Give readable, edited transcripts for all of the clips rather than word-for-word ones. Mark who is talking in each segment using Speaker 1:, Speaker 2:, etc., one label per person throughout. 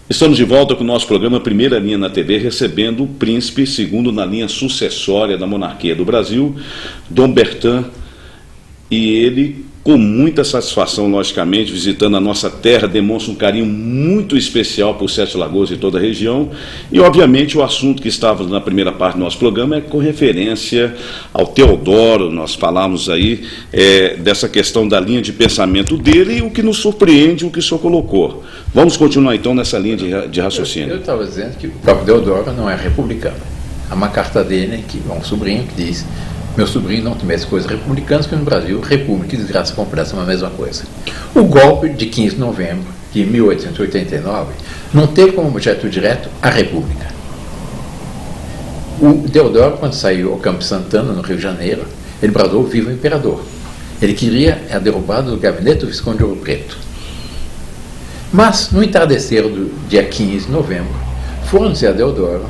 Speaker 1: Estamos de volta com o nosso programa Primeira Linha na TV, recebendo o príncipe segundo na linha sucessória da monarquia do Brasil, Dom Bertin, e ele, com muita satisfação, logicamente, visitando a nossa terra, demonstra um carinho muito especial por Sete Lagoas e toda a região, e obviamente o assunto que estava na primeira parte do nosso programa é com referência ao Teodoro. Nós falamos aí dessa questão da linha de pensamento dele e o que nos surpreende, o que o senhor colocou. Vamos continuar então nessa linha de raciocínio.
Speaker 2: Eu estava dizendo que o próprio Teodoro não é republicano. Há uma carta dele, que é um sobrinho, que diz: meu sobrinho não tivesse coisas republicanas, que no Brasil, república e desgraça completa são a mesma coisa. O golpe de 15 de novembro de 1889 não teve como objeto direto a república. O Deodoro, quando saiu ao Campo Santana, no Rio de Janeiro, ele bradou: viva o imperador. Ele queria a derrubada do gabinete do Visconde de Ouro Preto. Mas, no entardecer do dia 15 de novembro, foram dizer a Deodoro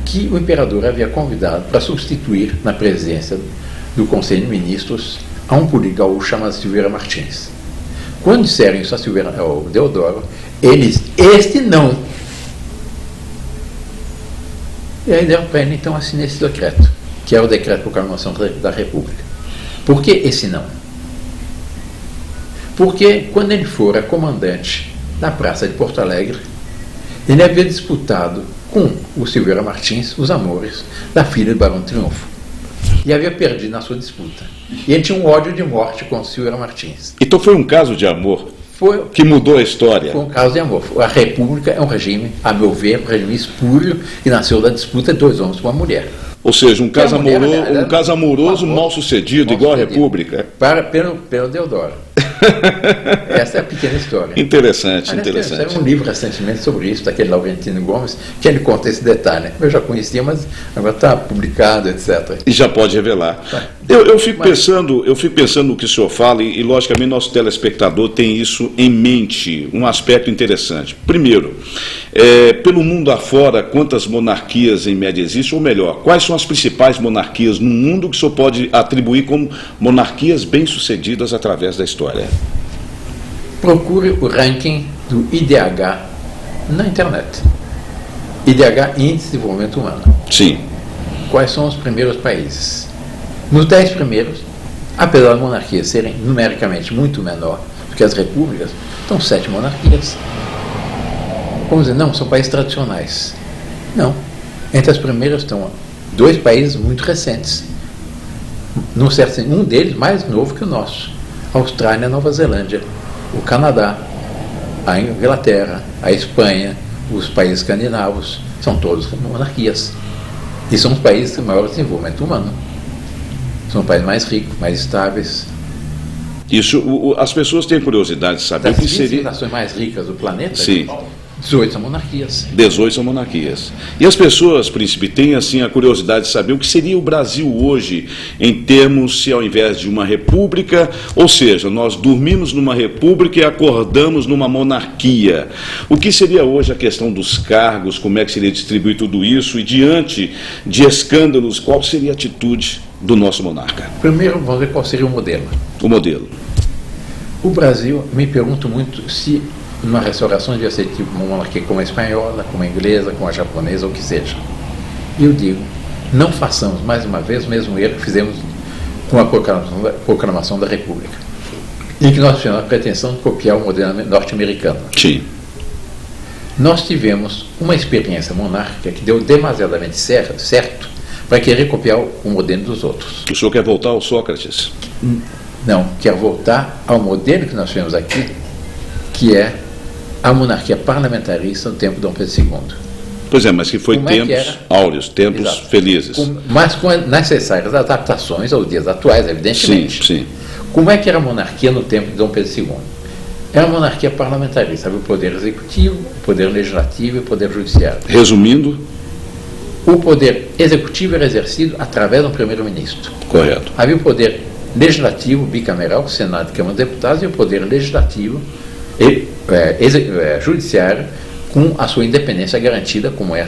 Speaker 2: que o imperador havia convidado para substituir na presidência do Conselho de Ministros a um político gaúcho chamado Silveira Martins. Quando disseram isso ao Deodoro, ele disse: este não. E aí deram para ele, então, assinar esse decreto, que é o decreto de proclamação da República. Por que esse não? Porque quando ele fora comandante da Praça de Porto Alegre, ele havia disputado com o Silveira Martins os amores da filha do Barão Triunfo. E havia perdido na sua disputa. E ele tinha um ódio de morte com o Silveira Martins.
Speaker 1: Então foi um caso de amor que mudou a história.
Speaker 2: Foi um caso de amor. A República é um regime, a meu ver, um regime espúrio, que nasceu da disputa de dois homens com uma mulher.
Speaker 1: Ou seja, um caso amoroso mal sucedido, igual a República.
Speaker 2: Pelo Deodoro. Essa é a pequena história.
Speaker 1: Interessante,
Speaker 2: Aliás,
Speaker 1: interessante.
Speaker 2: Tem um livro recentemente sobre isso, daquele Laurentino Gomes, que ele conta esse detalhe. Eu já conhecia, mas agora está publicado, etc.
Speaker 1: E já pode revelar. Eu fico pensando no que o senhor fala, e logicamente nosso telespectador tem isso em mente, um aspecto interessante. Primeiro, pelo mundo afora, quantas monarquias em média existem, ou melhor, quais são as principais monarquias no mundo que o senhor pode atribuir como monarquias bem-sucedidas através da história?
Speaker 2: Procure o ranking do IDH na internet. IDH, Índice de Desenvolvimento Humano.
Speaker 1: Sim.
Speaker 2: Quais são os primeiros países? Nos 10 primeiros, apesar das monarquias serem numericamente muito menor do que as repúblicas, estão 7 monarquias. Vamos dizer, não, são países tradicionais. Não. Entre as primeiras estão 2 países muito recentes. Num certo sentido, um deles mais novo que o nosso: a Austrália e a Nova Zelândia, o Canadá, a Inglaterra, a Espanha, os países escandinavos, são todos monarquias. E são os países de maior desenvolvimento humano. São os países mais ricos, mais estáveis.
Speaker 1: Isso, as pessoas têm curiosidade de saber o que seria.
Speaker 2: Das civilizações mais ricas do planeta,
Speaker 1: sim,
Speaker 2: 18 são monarquias.
Speaker 1: 18 são monarquias. E as pessoas, príncipe, têm assim a curiosidade de saber o que seria o Brasil hoje, em termos, se ao invés de uma república, ou seja, nós dormimos numa república e acordamos numa monarquia. O que seria hoje a questão dos cargos, como é que seria distribuir tudo isso, e diante de escândalos, qual seria a atitude do nosso monarca?
Speaker 2: Primeiro, vamos ver qual seria o modelo.
Speaker 1: O modelo.
Speaker 2: O Brasil, me pergunto muito se numa restauração devia ser tipo uma monarquia como a espanhola, como a inglesa, como a japonesa, ou o que seja. E eu digo, não façamos mais uma vez o mesmo erro que fizemos com a proclamação da República, em que nós tivemos a pretensão de copiar o modelo norte-americano.
Speaker 1: Sim.
Speaker 2: Nós tivemos uma experiência monárquica que deu demasiadamente certo para querer copiar o modelo dos outros.
Speaker 1: O senhor quer voltar ao Sócrates?
Speaker 2: Não, quer voltar ao modelo que nós tivemos aqui, que é a monarquia parlamentarista no tempo de Dom Pedro II.
Speaker 1: Pois é, mas que foi tempos áureos, tempos
Speaker 2: exato,
Speaker 1: felizes.
Speaker 2: Mas com as necessárias adaptações aos dias atuais, evidentemente.
Speaker 1: Sim, sim.
Speaker 2: Como é que era a monarquia no tempo de Dom Pedro II? Era uma monarquia parlamentarista, havia o poder executivo, o poder legislativo e o poder judiciário.
Speaker 1: Resumindo,
Speaker 2: o poder executivo era exercido através do primeiro-ministro.
Speaker 1: Correto.
Speaker 2: Havia o poder legislativo bicameral, Senado e Câmara dos Deputados, e o poder legislativo e judiciário com a sua independência garantida, como é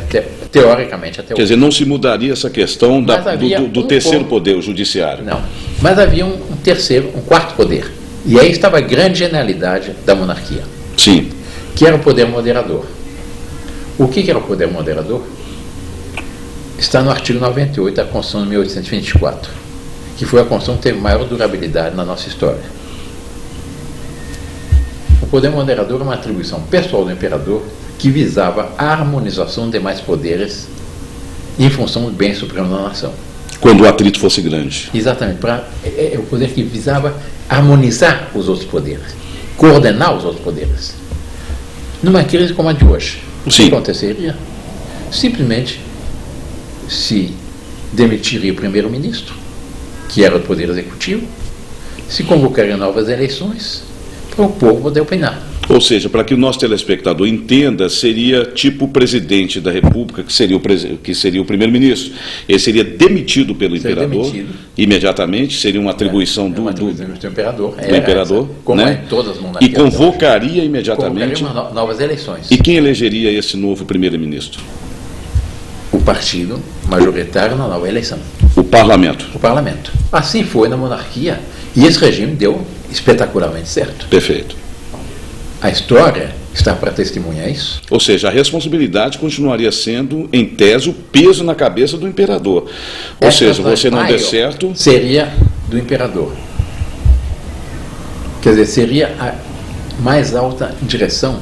Speaker 2: teoricamente até hoje.
Speaker 1: Quer dizer, não se mudaria essa questão do terceiro poder, o judiciário.
Speaker 2: Não, mas havia um quarto poder. E aí estava a grande genialidade da monarquia.
Speaker 1: Sim.
Speaker 2: que era o poder moderador. O que era o poder moderador? Está no artigo 98 da Constituição de 1824, que foi a Constituição que teve maior durabilidade na nossa história. O poder moderador é uma atribuição pessoal do imperador que visava a harmonização de demais poderes em função do bem supremo da nação.
Speaker 1: Quando o atrito fosse grande.
Speaker 2: Exatamente, é o poder que visava harmonizar os outros poderes, coordenar os outros poderes. Numa crise como a de hoje, o que aconteceria? Simplesmente se demitiria o primeiro-ministro, que era o poder executivo, se convocaria novas eleições para o povo poder opinar.
Speaker 1: Ou seja, para que o nosso telespectador entenda, seria tipo o presidente da República, que seria o primeiro-ministro. Ele seria demitido pelo imperador imediatamente, seria uma atribuição do imperador,
Speaker 2: como
Speaker 1: né?
Speaker 2: Em todas as monarquias.
Speaker 1: E convocaria imediatamente
Speaker 2: novas eleições.
Speaker 1: E quem elegeria esse novo primeiro-ministro?
Speaker 2: O partido majoritário na nova eleição.
Speaker 1: O parlamento.
Speaker 2: O parlamento. Assim foi na monarquia, e esse regime deu espetacularmente certo.
Speaker 1: Perfeito.
Speaker 2: A história está para testemunhar isso.
Speaker 1: Ou seja, a responsabilidade continuaria sendo, em tese, o peso na cabeça do imperador. Ou seja, você não der certo...
Speaker 2: Seria do imperador. Quer dizer, seria a mais alta direção.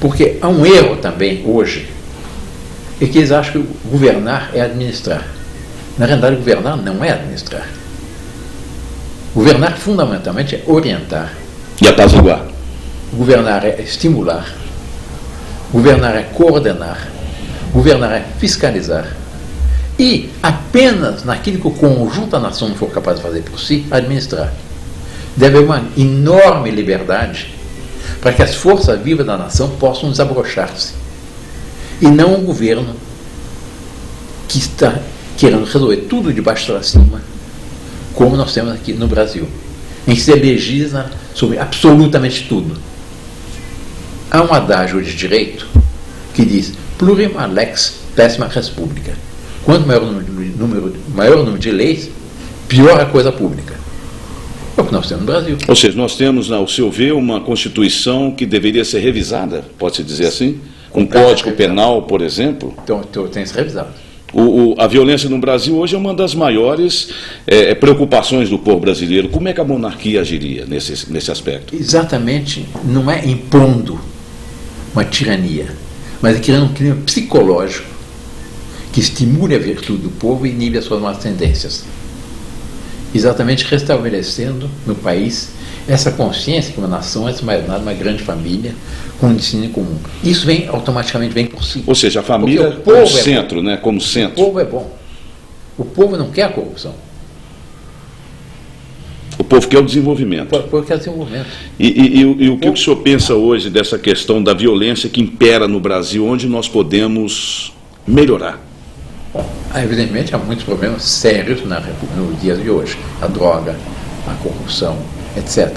Speaker 2: Porque há um erro também, hoje, é que eles acham que governar é administrar. Na realidade, governar não é administrar. Governar, fundamentalmente, é orientar.
Speaker 1: E apaziguar.
Speaker 2: Governar é estimular, governar é coordenar, governar é fiscalizar. E apenas naquilo que o conjunto da nação não for capaz de fazer por si, administrar. Deve haver uma enorme liberdade para que as forças vivas da nação possam desabrochar-se. E não um governo que está querendo resolver tudo de baixo para cima, como nós temos aqui no Brasil, em que se legisla sobre absolutamente tudo. Há um adágio de direito que diz plurim lex pessima res publica. Quanto maior o número de leis, pior a coisa pública. É o que nós temos no Brasil.
Speaker 1: Ou seja, nós temos, ao seu ver, uma Constituição que deveria ser revisada, pode-se dizer assim? Um Código Penal, por exemplo?
Speaker 2: Então, tem que ser revisado.
Speaker 1: A violência no Brasil hoje é uma das maiores preocupações do povo brasileiro. Como é que a monarquia agiria nesse aspecto?
Speaker 2: Exatamente, não é impondo uma tirania, mas é criando um clima psicológico que estimule a virtude do povo e inibe as suas más tendências. Exatamente restabelecendo no país essa consciência que uma nação é, mais nada, uma grande família com um destino comum. Isso automaticamente vem por si.
Speaker 1: Ou seja, a família como centro, né? Como centro.
Speaker 2: O povo é bom. O povo não quer a corrupção.
Speaker 1: O povo quer o desenvolvimento.
Speaker 2: O povo quer o desenvolvimento.
Speaker 1: E o que o senhor pensa hoje dessa questão da violência que impera no Brasil, onde nós podemos melhorar?
Speaker 2: Bom, evidentemente há muitos problemas sérios no dia de hoje. A droga, a corrupção, etc.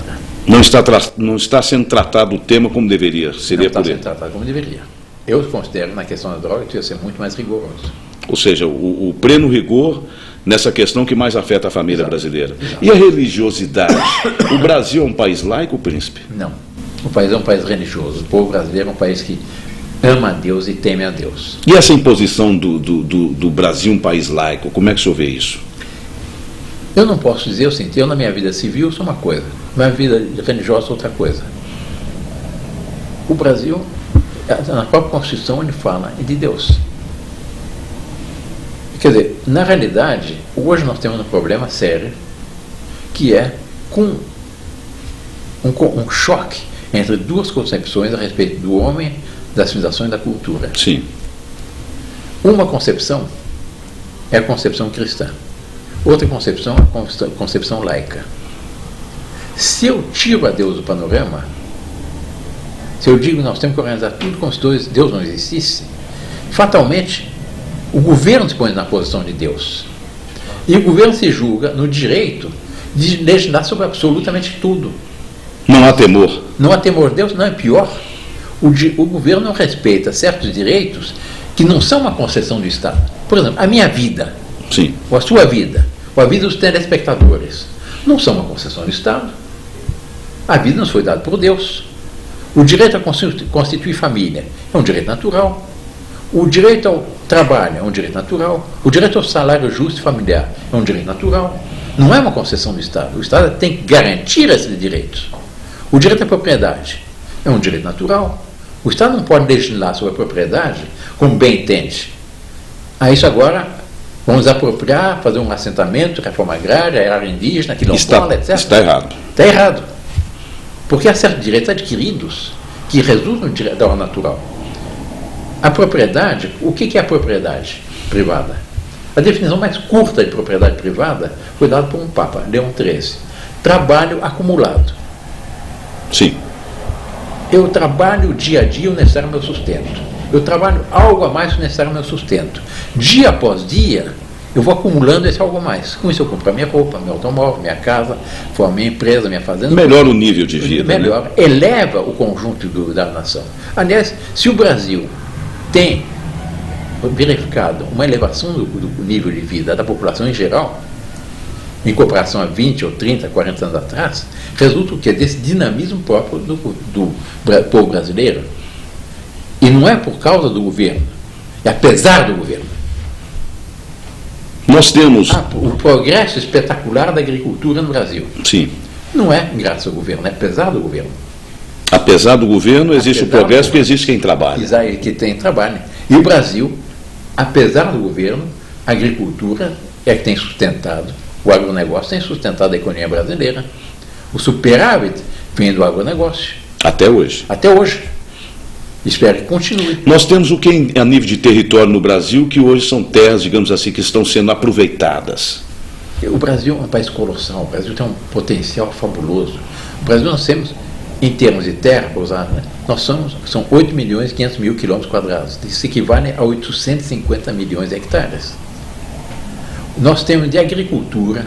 Speaker 1: Não está sendo tratado o tema como deveria. Seria por ele.
Speaker 2: Não está sendo tratado como deveria. Eu considero, na questão da droga, que ia ser muito mais rigoroso.
Speaker 1: Ou seja, o pleno rigor nessa questão que mais afeta a família brasileira.
Speaker 2: Exato.
Speaker 1: E a religiosidade? O Brasil é um país laico, príncipe?
Speaker 2: Não. O país é um país religioso. O povo brasileiro é um país que ama a Deus e teme a Deus.
Speaker 1: E essa imposição do Brasil um país laico, como é que o senhor vê isso?
Speaker 2: Eu não posso dizer o seguinte: eu na minha vida civil sou uma coisa, na minha vida religiosa outra coisa. O Brasil, na própria Constituição, ele fala de Deus. Quer dizer, na realidade, hoje nós temos um problema sério, que é com um choque entre duas concepções a respeito do homem, da civilização e da cultura.
Speaker 1: Sim.
Speaker 2: Uma concepção é a concepção cristã. Outra concepção é a concepção laica. Se eu tiro a Deus do panorama, se eu digo que nós temos que organizar tudo como se Deus não existisse, fatalmente o governo se põe na posição de Deus. E o governo se julga no direito de legislar sobre absolutamente tudo.
Speaker 1: Não há temor.
Speaker 2: Não há temor de Deus, não é pior. O governo não respeita certos direitos que não são uma concessão do Estado. Por exemplo, a minha vida,
Speaker 1: sim,
Speaker 2: ou a sua vida, ou a vida dos telespectadores, não são uma concessão do Estado. A vida nos foi dada por Deus. O direito a constituir família é um direito natural. O direito ao trabalho é um direito natural. O direito ao salário justo e familiar é um direito natural. Não é uma concessão do Estado. O Estado tem que garantir esses direitos. O direito à propriedade é um direito natural. O Estado não pode legislar sobre a propriedade como bem entende. A isso agora vamos apropriar, fazer um assentamento, reforma agrária, área indígena, quilombola, etc.
Speaker 1: Está errado.
Speaker 2: Está errado. Porque há certos direitos adquiridos que resultam da ordem natural. A propriedade, o que é a propriedade privada? A definição mais curta de propriedade privada foi dada por um Papa, Leão XIII. Trabalho acumulado.
Speaker 1: Sim.
Speaker 2: Eu trabalho dia a dia o necessário ao meu sustento. Eu trabalho algo a mais que o necessário ao meu sustento. Dia após dia, eu vou acumulando esse algo a mais. Com isso eu compro a minha roupa, meu automóvel, minha casa, a minha empresa, minha fazenda.
Speaker 1: Melhora o nível de vida.
Speaker 2: Melhor, né? Eleva o conjunto da nação. Aliás, se o Brasil tem verificado uma elevação do nível de vida da população em geral, em comparação a 20 ou 30, 40 anos atrás, resulta o que? Desse dinamismo próprio do povo brasileiro. E não é por causa do governo, é apesar do governo.
Speaker 1: Nós temos...
Speaker 2: o progresso espetacular da agricultura no Brasil.
Speaker 1: Sim.
Speaker 2: Não é graças ao governo, é apesar do governo.
Speaker 1: Apesar do governo, existe o progresso porque existe quem trabalha.
Speaker 2: Exato, que tem trabalho. E o Brasil, apesar do governo, a agricultura é que tem sustentado, o agronegócio tem sustentado a economia brasileira. O superávit vem do agronegócio.
Speaker 1: Até hoje.
Speaker 2: Até hoje. Espero que continue.
Speaker 1: Nós temos o que a nível de território no Brasil, que hoje são terras, digamos assim, que estão sendo aproveitadas.
Speaker 2: O Brasil é um país colossal, o Brasil tem um potencial fabuloso. O Brasil nós temos, em termos de terra, são 8 milhões e 500 mil quilômetros quadrados. Isso equivale a 850 milhões de hectares. Nós temos de agricultura,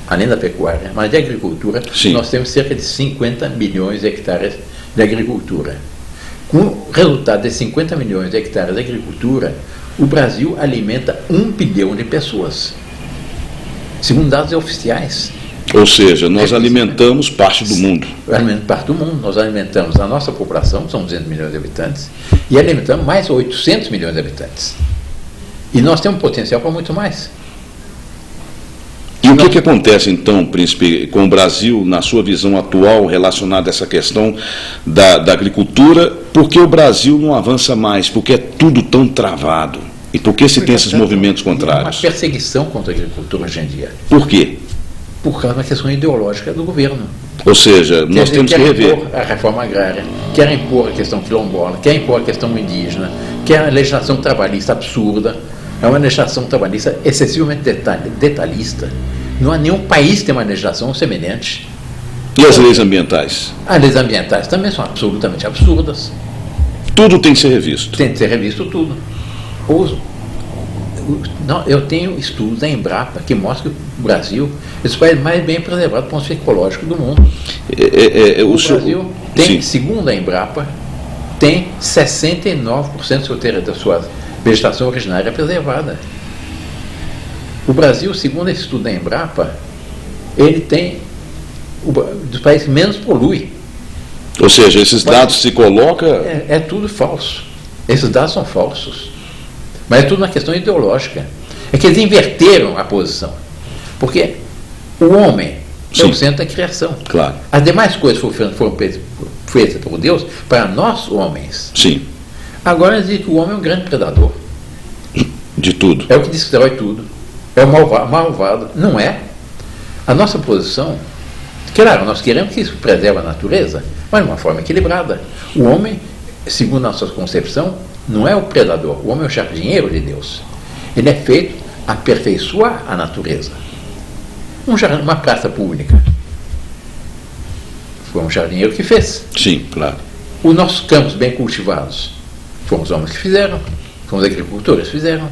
Speaker 2: além da pecuária, mas de agricultura, sim, nós temos cerca de 50 milhões de hectares de agricultura. Com o resultado de 50 milhões de hectares de agricultura, o Brasil alimenta 1 bilhão de pessoas, segundo dados oficiais.
Speaker 1: Ou seja, nós alimentamos parte do mundo.
Speaker 2: Alimentamos parte do mundo. Nós alimentamos a nossa população, são 200 milhões de habitantes, e alimentamos mais 800 milhões de habitantes. E nós temos potencial para muito mais.
Speaker 1: E o que acontece, então, príncipe, com o Brasil, na sua visão atual, relacionada a essa questão da agricultura? Por que o Brasil não avança mais? Porque é tudo tão travado? E por que se tem esses movimentos contrários?
Speaker 2: Uma perseguição contra a agricultura hoje em dia.
Speaker 1: Por quê?
Speaker 2: Por causa da questão ideológica do governo.
Speaker 1: Ou seja, nós temos que rever.
Speaker 2: Quer impor a reforma agrária, quer impor a questão quilombola, quer impor a questão indígena, quer a legislação trabalhista absurda. É uma legislação trabalhista excessivamente detalhista. Não há nenhum país que tenha uma legislação semelhante.
Speaker 1: E as leis ambientais?
Speaker 2: As leis ambientais também são absolutamente absurdas.
Speaker 1: Tudo tem que ser revisto.
Speaker 2: Tem que ser revisto tudo. Eu tenho estudos da Embrapa que mostram que o Brasil é o país mais bem preservado do ponto de vista ecológico do mundo. O Brasil tem, segundo a Embrapa, tem 69% da sua vegetação originária preservada. O Brasil, segundo esse estudo da Embrapa, ele tem dos países que menos polui.
Speaker 1: Ou seja, esses dados se colocam...
Speaker 2: É tudo falso. Esses dados são falsos. Mas é tudo uma questão ideológica. É que eles inverteram a posição. Porque o homem é o centro da criação.
Speaker 1: Claro.
Speaker 2: As demais coisas foram feitas por Deus para nós, homens.
Speaker 1: Sim.
Speaker 2: Agora diz que o homem é um grande predador.
Speaker 1: De tudo.
Speaker 2: É o que destrói tudo. É o malvado. Não é. A nossa posição, claro, nós queremos que isso preserve a natureza, mas de uma forma equilibrada. O homem, segundo a nossa concepção, não é o predador. O homem é o jardineiro de Deus. Ele é feito a aperfeiçoar a natureza. Uma praça pública. Foi um jardineiro que fez.
Speaker 1: Sim, claro.
Speaker 2: Os nossos campos bem cultivados, foram os homens que fizeram, foram os agricultores que fizeram.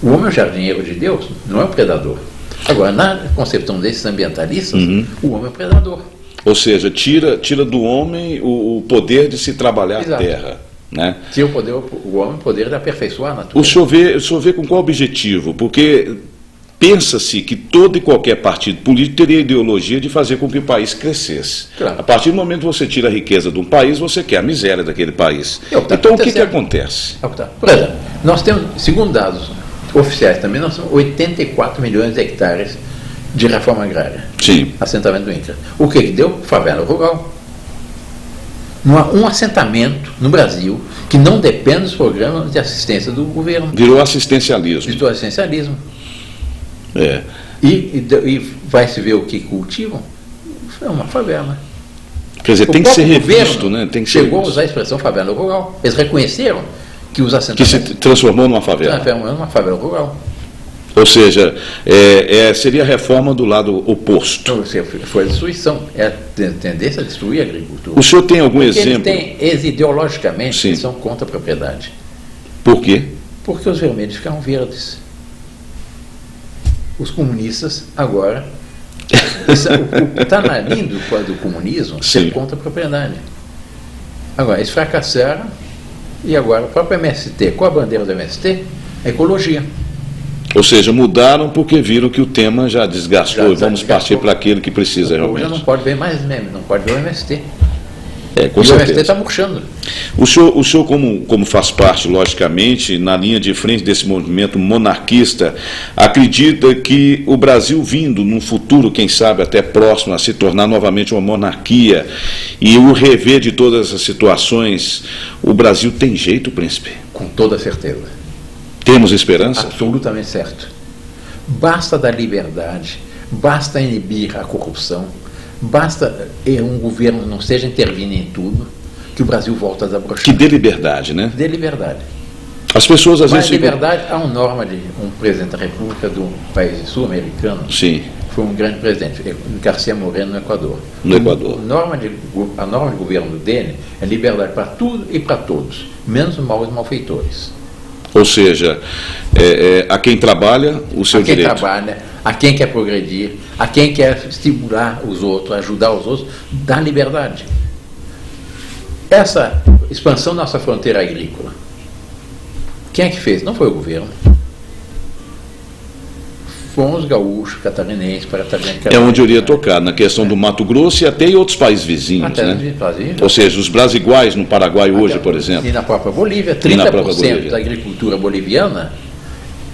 Speaker 2: O homem é o jardineiro de Deus, não é o predador. Agora, na concepção desses ambientalistas, o homem é o predador.
Speaker 1: Ou seja, tira do homem o poder de se trabalhar a terra. Né?
Speaker 2: Tira o homem o poder de aperfeiçoar a natureza.
Speaker 1: O senhor vê com qual objetivo? Porque pensa-se que todo e qualquer partido político teria a ideologia de fazer com que o país crescesse.
Speaker 2: Claro.
Speaker 1: A partir do momento que você tira a riqueza de um país, você quer a miséria daquele país. Então o que acontece?
Speaker 2: Por exemplo, nós temos, segundo dados oficiais também, nós temos 84 milhões de hectares de reforma agrária.
Speaker 1: Sim.
Speaker 2: Assentamento do INCRA. O que deu? Favela rural. Não há um assentamento no Brasil que não dependa dos programas de assistência do governo.
Speaker 1: Virou assistencialismo.
Speaker 2: Virou assistencialismo.
Speaker 1: É.
Speaker 2: E vai se ver o que cultivam? É uma favela.
Speaker 1: Quer dizer, tem que ser revisto, né? Tem que ser
Speaker 2: chegou a usar a expressão favela rural. Eles reconheceram que os assentamentos...
Speaker 1: Que se transformou numa favela.
Speaker 2: Transformou numa favela rural.
Speaker 1: Ou seja, seria a reforma do lado oposto.
Speaker 2: Foi a destruição. É a tendência a destruir a agricultura.
Speaker 1: O senhor tem algum exemplo?
Speaker 2: Eles ideologicamente, eles são contra a propriedade.
Speaker 1: Por quê?
Speaker 2: Porque os vermelhos ficaram verdes. Os comunistas agora... Está na linha do comunismo ser contra a propriedade. Agora, eles fracassaram e agora o próprio MST, qual a bandeira do MST? A ecologia.
Speaker 1: Ou seja, mudaram porque viram que o tema já desgastou e vamos partir para aquele que precisa realmente.
Speaker 2: Já não pode ver mais meme, não pode ver o MST.
Speaker 1: Com
Speaker 2: e
Speaker 1: certeza.
Speaker 2: O MST está murchando.
Speaker 1: O senhor como faz parte, logicamente, na linha de frente desse movimento monarquista, acredita que o Brasil vindo, num futuro, quem sabe até próximo, a se tornar novamente uma monarquia, e o rever de todas as situações, o Brasil tem jeito, príncipe?
Speaker 2: Com toda certeza.
Speaker 1: Temos esperança?
Speaker 2: Absolutamente certo. Basta dar liberdade, basta inibir a corrupção, basta um governo não seja intervindo em tudo, que o Brasil volta a desabrochar.
Speaker 1: Que dê liberdade, né?
Speaker 2: Dê liberdade.
Speaker 1: As pessoas às
Speaker 2: Mas
Speaker 1: vezes...
Speaker 2: liberdade, há uma norma de um presidente da República de um país sul-americano.
Speaker 1: Sim.
Speaker 2: Foi um grande presidente, Garcia Moreno, no Equador.
Speaker 1: No Equador.
Speaker 2: A norma de governo dele é liberdade para tudo e para todos, menos maus malfeitores.
Speaker 1: Ou seja, a quem trabalha, o seu direito.
Speaker 2: A quem trabalha, a quem quer progredir, a quem quer estimular os outros, ajudar os outros, dá liberdade. Essa expansão da nossa fronteira agrícola, quem é que fez? Não foi o governo. Foram os gaúchos, catarinenses, paratarenses.
Speaker 1: É onde eu iria tocar, na questão do Mato Grosso e até em outros países vizinhos,
Speaker 2: até
Speaker 1: né?
Speaker 2: Brasil,
Speaker 1: ou seja, os brasiguais no Paraguai hoje, por exemplo.
Speaker 2: E na própria Bolívia, 30% da agricultura boliviana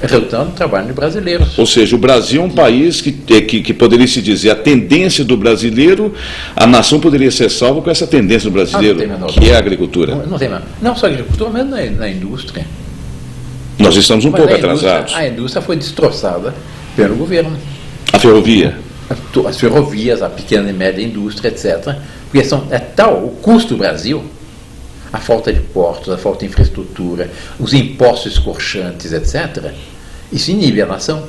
Speaker 2: é resultado do trabalho de brasileiros.
Speaker 1: Ou seja, o Brasil é um país que poderia se dizer, a tendência do brasileiro, a nação poderia ser salva com essa tendência do brasileiro, que é a agricultura.
Speaker 2: Não tem mais. Não só a agricultura, mas na indústria.
Speaker 1: Nós estamos um pouco atrasados.
Speaker 2: A indústria foi destroçada pelo governo.
Speaker 1: A ferrovia?
Speaker 2: As ferrovias, a pequena e média indústria, etc. Porque é tal o custo do Brasil, a falta de portos, a falta de infraestrutura, os impostos escorchantes, etc. Isso inibe a nação.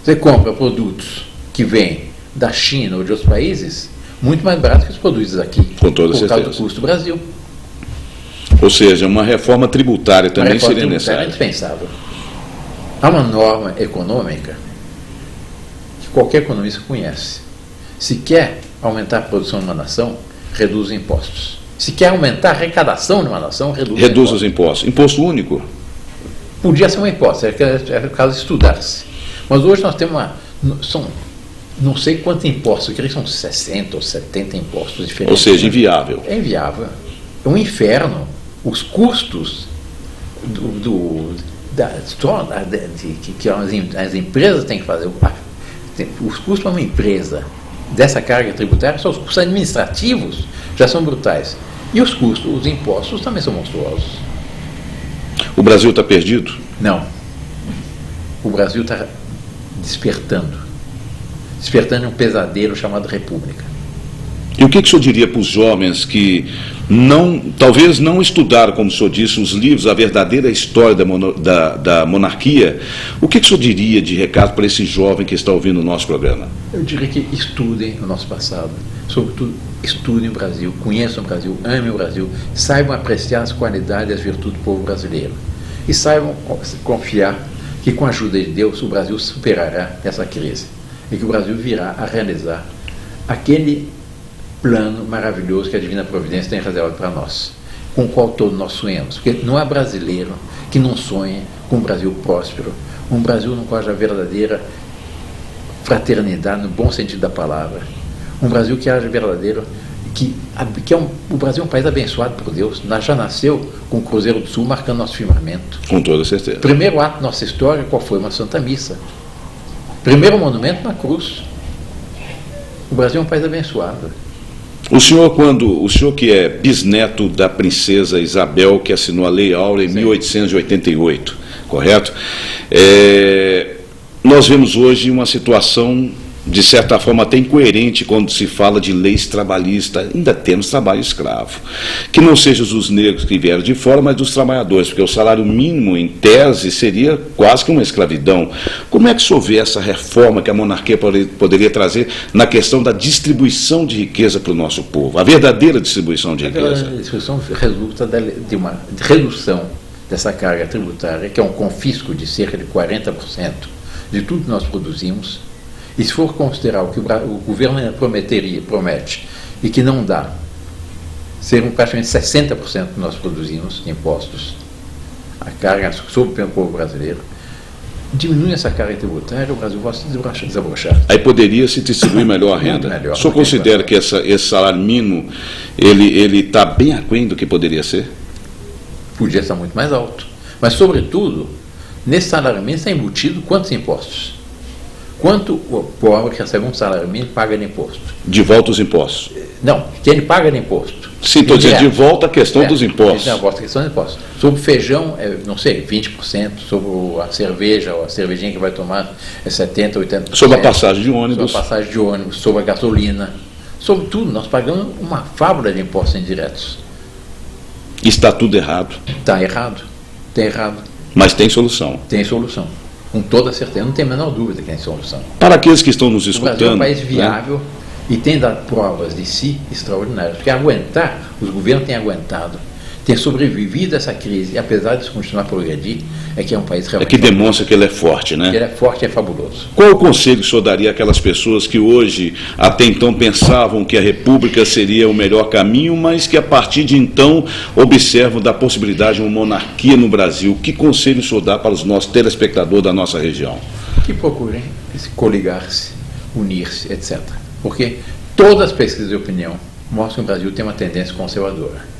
Speaker 2: Você compra produtos que vêm da China ou de outros países muito mais baratos que os produtos aqui.
Speaker 1: Com toda certeza.
Speaker 2: Por causa do custo do Brasil.
Speaker 1: Ou seja, uma reforma tributária também seria necessária.
Speaker 2: É indispensável. Há uma norma econômica que qualquer economista conhece. Se quer aumentar a produção de uma nação, reduz os impostos. Se quer aumentar a arrecadação de uma nação, reduz
Speaker 1: os impostos. Imposto único?
Speaker 2: Podia ser uma hipótese, é o caso de estudar-se. Mas hoje nós temos não sei quantos impostos, eu creio que são 60 ou 70 impostos diferentes.
Speaker 1: Ou seja, inviável.
Speaker 2: É inviável. É um inferno. Os custos que as empresas têm que fazer, os custos para uma empresa dessa carga tributária, só os custos administrativos já são brutais. E os custos, os impostos também são monstruosos.
Speaker 1: O Brasil está perdido?
Speaker 2: Não. O Brasil está despertando de um pesadelo chamado República.
Speaker 1: E o que o senhor diria para os jovens que talvez não estudaram, como o senhor disse, os livros, a verdadeira história da monarquia? O que o senhor diria de recado para esse jovem que está ouvindo o nosso programa?
Speaker 2: Eu diria que estudem o nosso passado, sobretudo estudem o Brasil, conheçam o Brasil, amem o Brasil, saibam apreciar as qualidades e as virtudes do povo brasileiro e saibam confiar que com a ajuda de Deus o Brasil superará essa crise e que o Brasil virá a realizar aquele plano maravilhoso que a Divina Providência tem reservado para nós. com o qual todos nós sonhamos. Porque não há brasileiro que não sonhe com um Brasil próspero, um Brasil no qual haja verdadeira fraternidade, no bom sentido da palavra, um Brasil que haja verdadeiro, o Brasil é um país abençoado por Deus. Já nasceu com o Cruzeiro do Sul marcando nosso firmamento.
Speaker 1: Com toda certeza.
Speaker 2: Primeiro ato da nossa história, qual foi? Uma Santa Missa. Primeiro monumento na cruz. O Brasil é um país abençoado.
Speaker 1: O senhor que é bisneto da princesa Isabel, que assinou a Lei Áurea em 1888, correto? Nós vemos hoje uma situação, de certa forma, até incoerente quando se fala de leis trabalhistas. Ainda temos trabalho escravo. Que não sejam os negros que vieram de fora, mas dos trabalhadores, porque o salário mínimo, em tese, seria quase que uma escravidão. Como é que o senhor vê essa reforma que a monarquia poderia trazer na questão da distribuição de riqueza para o nosso povo? A verdadeira distribuição de riqueza.
Speaker 2: A distribuição resulta de uma redução dessa carga tributária, que é um confisco de cerca de 40% de tudo que nós produzimos. E se for considerar o que o governo promete e que não dá, seriam praticamente 60% que nós produzimos de impostos, a carga sobre o povo brasileiro, diminui essa carga tributária, o Brasil vai se desabrochar.
Speaker 1: Aí poderia se distribuir melhor a renda. Melhor, o senhor considera que esse salário mínimo ele está bem aquém do que poderia ser?
Speaker 2: Podia estar muito mais alto. Mas, sobretudo, nesse salário mínimo está embutido quantos impostos? Quanto o pobre que recebe um salário mínimo paga de imposto? De volta os impostos? Não, que ele paga de imposto.
Speaker 1: Sim, estou dizendo de volta a questão dos impostos.
Speaker 2: De volta a questão dos impostos. Sobre o feijão, não sei, 20%. Sobre a cerveja, ou a cervejinha que vai tomar, é 70%, 80%.
Speaker 1: Sobre a passagem de ônibus.
Speaker 2: Sobre a passagem de ônibus, sobre a gasolina. Sobre tudo, nós pagamos uma fábula de impostos indiretos.
Speaker 1: Está tudo errado.
Speaker 2: Está errado. Está errado.
Speaker 1: Mas tem solução.
Speaker 2: Tem solução. Com toda certeza, não tem a menor dúvida que tem solução.
Speaker 1: Para aqueles que estão nos escutando... O
Speaker 2: Brasil é um país viável, né? E tem dado provas de si extraordinárias. Porque os governos têm aguentado, têm sobrevivido a essa crise, e apesar de continuar a progredir, é que é um país realmente...
Speaker 1: É que demonstra que ele é forte, né?
Speaker 2: Que ele é forte e é fabuloso.
Speaker 1: Qual o conselho que o senhor daria àquelas pessoas que hoje, até então, pensavam que a República seria o melhor caminho, mas que a partir de então observam da possibilidade de uma monarquia no Brasil? Que conselho o senhor dá para os nossos telespectadores da nossa região?
Speaker 2: Que procurem coligar-se, unir-se, etc. Porque todas as pesquisas de opinião mostram que o Brasil tem uma tendência conservadora.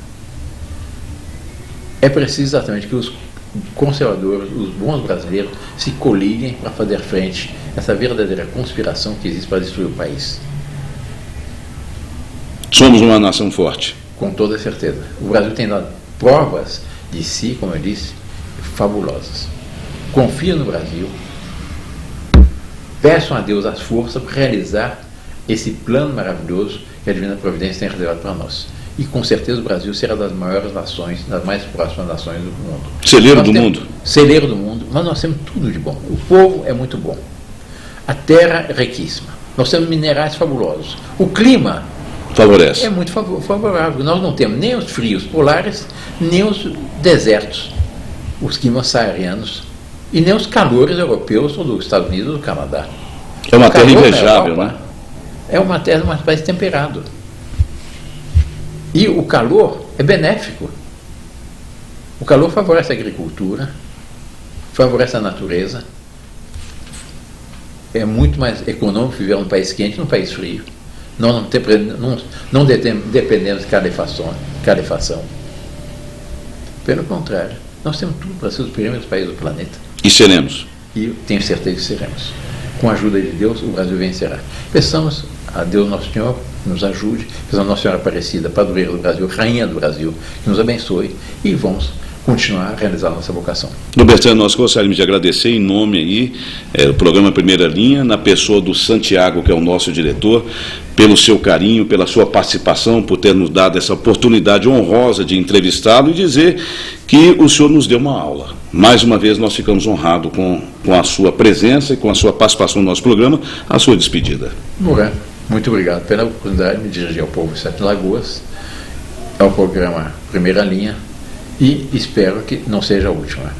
Speaker 2: É preciso exatamente que os conservadores, os bons brasileiros, se coliguem para fazer frente a essa verdadeira conspiração que existe para destruir o país.
Speaker 1: Somos uma nação forte.
Speaker 2: Com toda certeza. O Brasil tem dado provas de si, como eu disse, fabulosas. Confiem no Brasil, peçam a Deus as forças para realizar esse plano maravilhoso que a Divina Providência tem reservado para nós. E com certeza o Brasil será das maiores nações, das mais próximas nações do mundo.
Speaker 1: Celeiro do mundo.
Speaker 2: Celeiro do mundo, mas nós temos tudo de bom. O povo é muito bom. A terra é riquíssima. Nós temos minerais fabulosos. O clima
Speaker 1: favorece.
Speaker 2: É muito favorável. Nós não temos nem os frios polares, nem os desertos, os climas saarianos, e nem os calores europeus ou dos Estados Unidos ou do Canadá.
Speaker 1: É uma terra invejável, né?
Speaker 2: É uma terra, mas país temperado. E o calor é benéfico. O calor favorece a agricultura, favorece a natureza. É muito mais econômico viver num país quente que num país frio. Nós não dependemos de calefação. Pelo contrário, nós temos tudo para ser os primeiros países do planeta.
Speaker 1: E seremos.
Speaker 2: E tenho certeza que seremos. Com a ajuda de Deus, o Brasil vencerá. Peçamos a Deus Nosso Senhor que nos ajude, peçamos a Nossa Senhora Aparecida, padroeira do Brasil, rainha do Brasil, que nos abençoe, e vamos continuar a realizar a nossa vocação.
Speaker 1: Bertano, nós gostaríamos de agradecer em nome aí, do programa Primeira Linha, na pessoa do Santiago, que é o nosso diretor, pelo seu carinho, pela sua participação, por ter nos dado essa oportunidade honrosa de entrevistá-lo e dizer que o senhor nos deu uma aula. Mais uma vez nós ficamos honrados com a sua presença e com a sua participação no nosso programa. A sua despedida.
Speaker 2: Muito obrigado pela oportunidade de me dirigir ao povo de Sete Lagoas, ao programa Primeira Linha, e espero que não seja a última,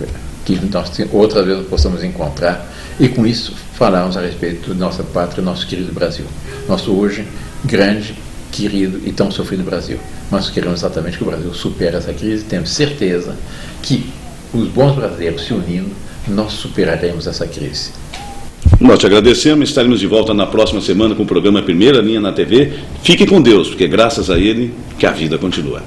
Speaker 2: que nós outras vezes possamos encontrar e com isso falarmos a respeito de nossa pátria, nosso querido Brasil, nosso hoje grande querido e tão sofrido no Brasil. Nós queremos exatamente que o Brasil supere essa crise e temos certeza que os bons brasileiros se unindo, nós superaremos essa crise.
Speaker 1: Nós te agradecemos, estaremos de volta na próxima semana com o programa Primeira Linha na TV. Fique com Deus, porque graças a ele que a vida continua.